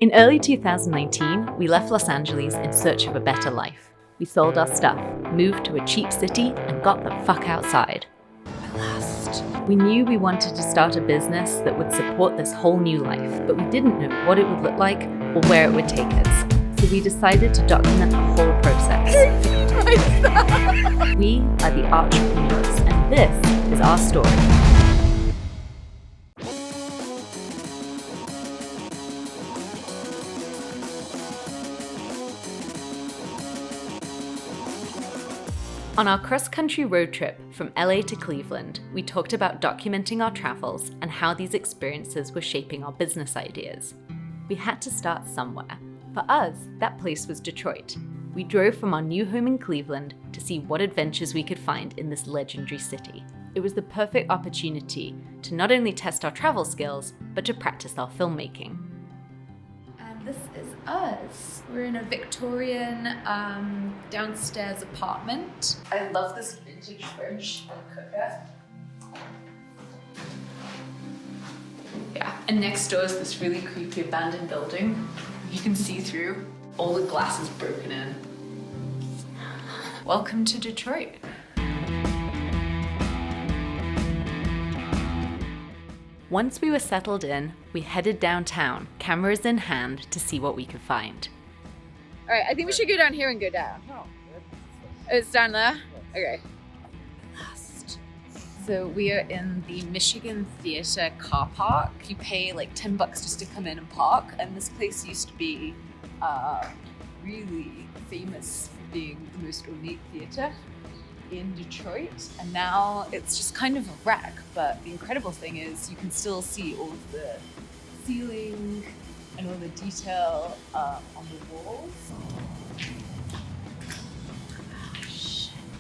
In early 2019, we left Los Angeles in search of a better life. We sold our stuff, moved to a cheap city, and got the fuck outside. At last. We knew we wanted to start a business that would support this whole new life, but we didn't know what it would look like or where it would take us. So we decided to document the whole process. We are the Artrepreneurs, and this is our story. On our cross-country road trip from LA to Cleveland, we talked about documenting our travels and how these experiences were shaping our business ideas. We had to start somewhere. For us, that place was Detroit. We drove from our new home in Cleveland to see what adventures we could find in this legendary city. It was the perfect opportunity to not only test our travel skills, but to practice our filmmaking. And this is us. We're in a Victorian downstairs apartment. I love this vintage fridge and cooker. Yeah, and next door is this really creepy abandoned building. You can see through. All the glass is broken in. Welcome to Detroit. Once we were settled in, we headed downtown, cameras in hand, to see what we could find. All right, I think we should go down here and go down. Oh, it's down there? Okay. Last. So we are in the Michigan Theater car park. You pay like $10 just to come in and park. And this place used to be really famous for being the most ornate theater in Detroit. And now it's just kind of a wreck. But the incredible thing is you can still see all of the ceiling and all the detail on the walls.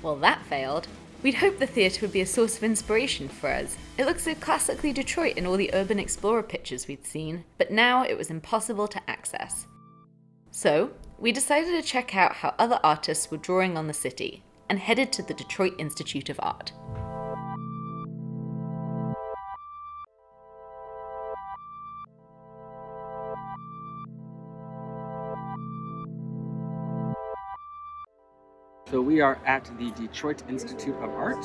Well, that failed. We'd hoped the theatre would be a source of inspiration for us. It looked so classically Detroit in all the urban explorer pictures we'd seen, but now it was impossible to access. So, we decided to check out how other artists were drawing on the city, and headed to the Detroit Institute of Art. So we are at the Detroit Institute of Art,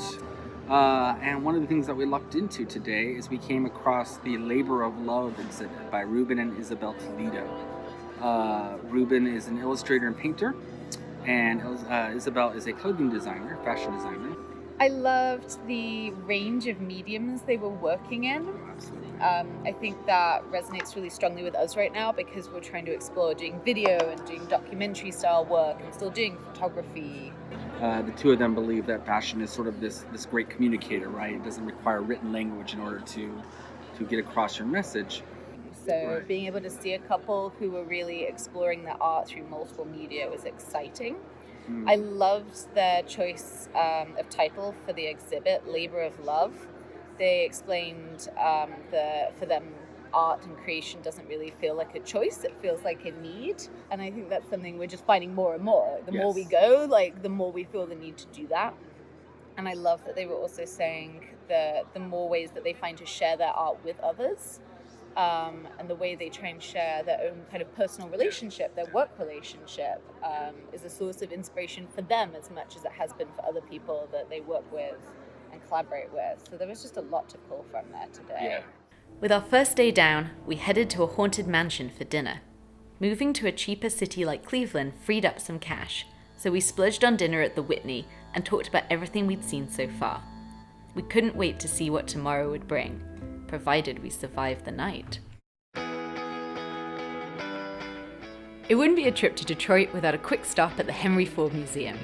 and one of the things that we looked into today is we came across the Labor of Love exhibit by Ruben and Isabel Toledo. Ruben is an illustrator and painter, and Isabel is a clothing designer, fashion designer. I loved the range of mediums they were working in. I think that resonates really strongly with us right now because we're trying to explore doing video and doing documentary style work and still doing photography. The two of them believe that fashion is sort of this great communicator, right? It doesn't require written language in order to get across your message. So right. Being able to see a couple who were really exploring their art through multiple media was exciting. I loved their choice of title for the exhibit, Labor of Love. They explained for them, art and creation doesn't really feel like a choice, it feels like a need. And I think that's something we're just finding more and more. The more we go, the more we feel the need to do that. And I love that they were also saying the more ways that they find to share their art with others. And the way they try and share their own kind of personal relationship, their work relationship, is a source of inspiration for them as much as it has been for other people that they work with and collaborate with. So there was just a lot to pull from there today. Yeah. With our first day down, we headed to a haunted mansion for dinner. Moving to a cheaper city like Cleveland freed up some cash, so we splurged on dinner at the Whitney and talked about everything we'd seen so far. We couldn't wait to see what tomorrow would bring, provided we survived the night. It wouldn't be a trip to Detroit without a quick stop at the Henry Ford Museum.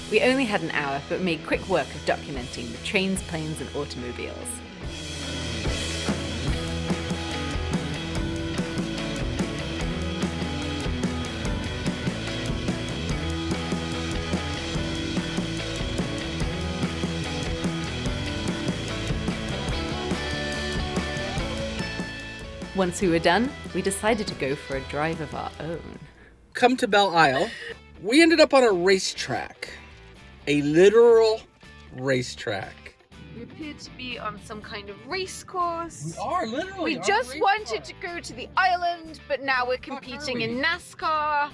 We only had an hour, but made quick work of documenting the trains, planes, and automobiles. Once we were done, we decided to go for a drive of our own. Come to Belle Isle. We ended up on a racetrack. A literal racetrack. We appear to be on some kind of race course. We are literally. We just wanted to go to the island, but now we're competing in NASCAR.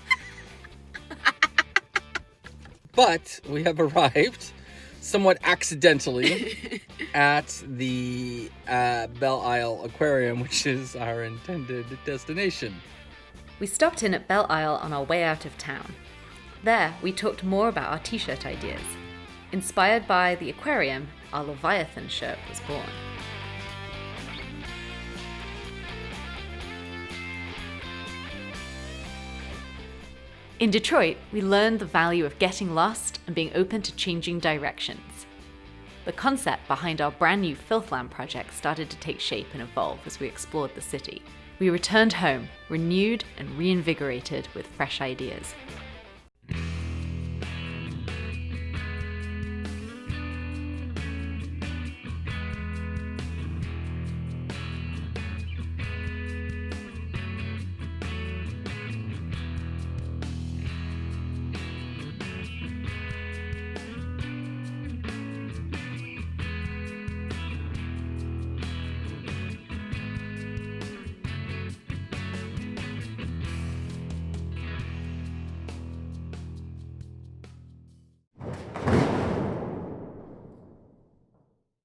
But we have arrived, somewhat accidentally, at the Belle Isle Aquarium, which is our intended destination. We stopped in at Belle Isle on our way out of town. There, we talked more about our t-shirt ideas. Inspired by the aquarium, our Leviathan shirt was born. In Detroit, we learned the value of getting lost and being open to changing directions. The concept behind our brand new Filthlamb project started to take shape and evolve as we explored the city. We returned home, renewed and reinvigorated with fresh ideas.